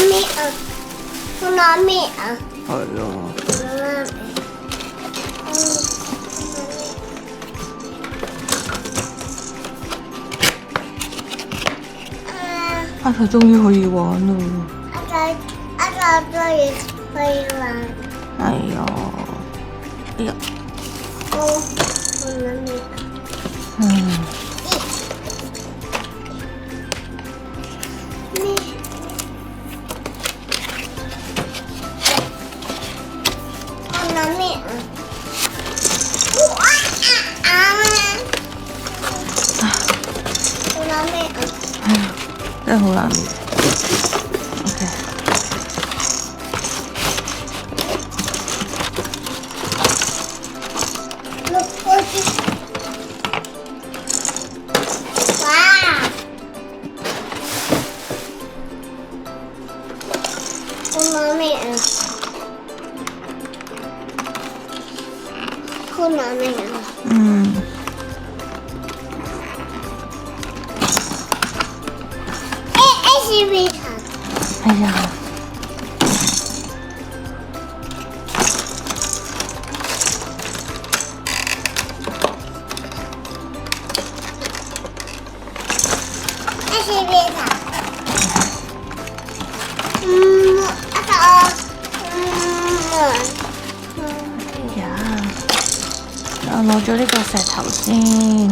咩啊？我攞咩啊？係啊。阿才終於可以玩啦！阿仔終於可以玩。係啊！哎呀！我攞咩？真係好難搣。OK。哇！我攞咩啊？我攞咩啊？係啊。我攞咗呢個石頭先。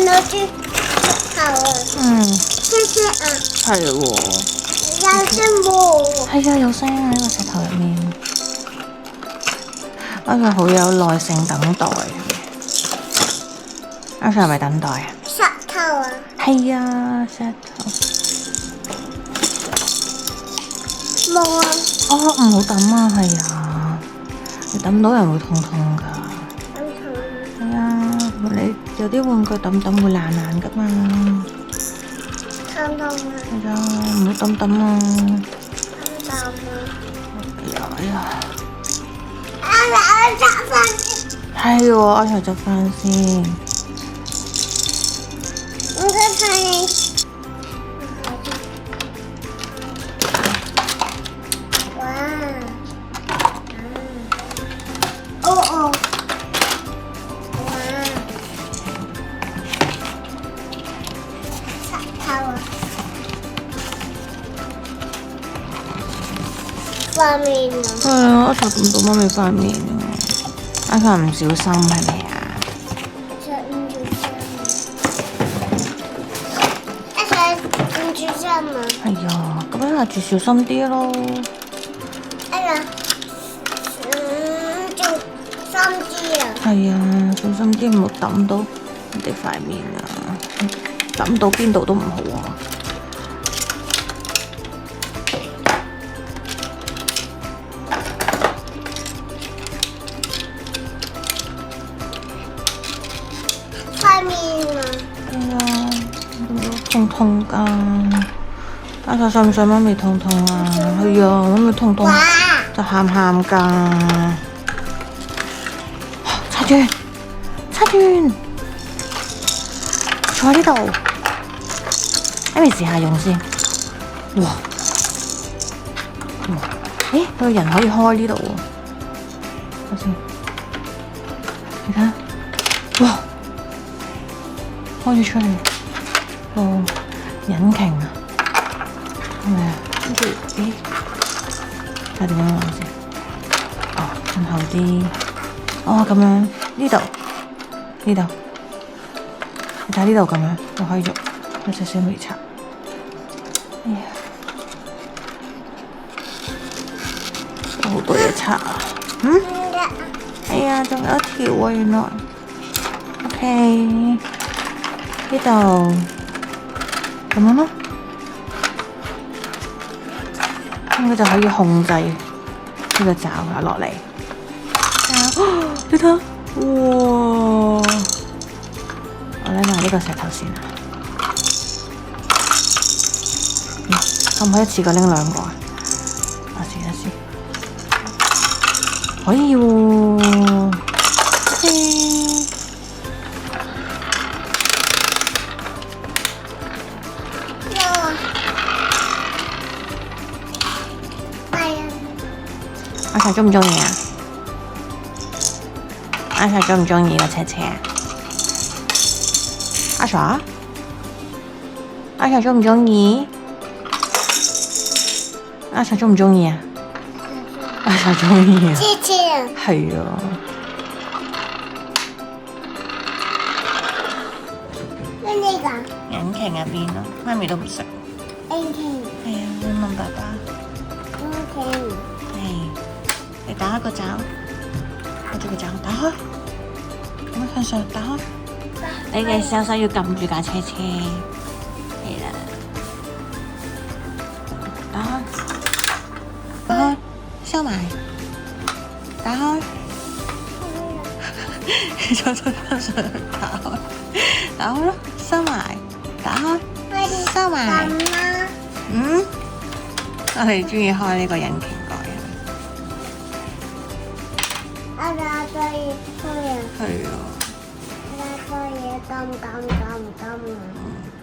攞住石頭啊！聲聲啊！係喎。有聲喎！係啊，有聲啊！呢個石頭入面，阿才好有耐性等待。阿才係咪等待啊？石頭啊！係啊，石頭。冇啊！哦，唔好抌啊！係啊，你抌到人會痛痛㗎。係啊，你有啲玩具抌會爛㗎嘛。痛痛啊！係啊，唔好抌啊！痛啊！哎呀！我執翻先。係喎，阿才執翻先。我執翻先。塊面啊！係啊，阿才抌到媽咪塊面啊！阿才唔小心係咪啊？阿才唔小心啊！係啊，咁樣下住小心啲咯。阿才做心啲啊！係啊，小心啲唔好抌到人哋塊面啊！抌到邊度都唔好啊！痛痛㗎，阿才想唔想媽咪痛痛啊？係啊，媽咪痛痛就喊喊㗎。擦完，坐喺呢度，媽咪試下用先。哇！誒，個人可以開呢度喎，睇先，你睇，哇！開咗出嚟。引擎啊，係咪啊？跟住，咦？睇下點樣玩先。哦，向後啲。哦，咁樣呢度，你睇呢度咁樣，就可以喐，有少少微插。哎呀，好多嘢插啊！哎呀，仲有一條啊，原來。OK，呢度。咁樣咯，咁佢就可以控制呢個爪下落嚟。你睇，哇！我拎埋呢個石頭先啊。可唔可以一次過拎兩個啊？我試一試，可以喎。阿 Sa 中唔中意啊？阿 Sa 中唔中意個車車啊？阿 Sa？ 阿 Sa 中唔中意？阿 Sa 中唔中意啊？阿 Sa 中意啊？車車啊！係啊。咩呢個？引擎入邊咯，媽咪都唔識。引擎。係啊，你問爸爸。引擎。係。你打開個爪，開咗個爪，打開。咁樣向上打開。你嘅小手要撳住架車車。係啦。打開。打開。收埋。打開。你再向上打開。打開咯，收埋。打開。收埋。嗯？我哋中意開呢個引擎蓋啊！我打咗嘢推啊！係啊！我打咗嘢撳啊！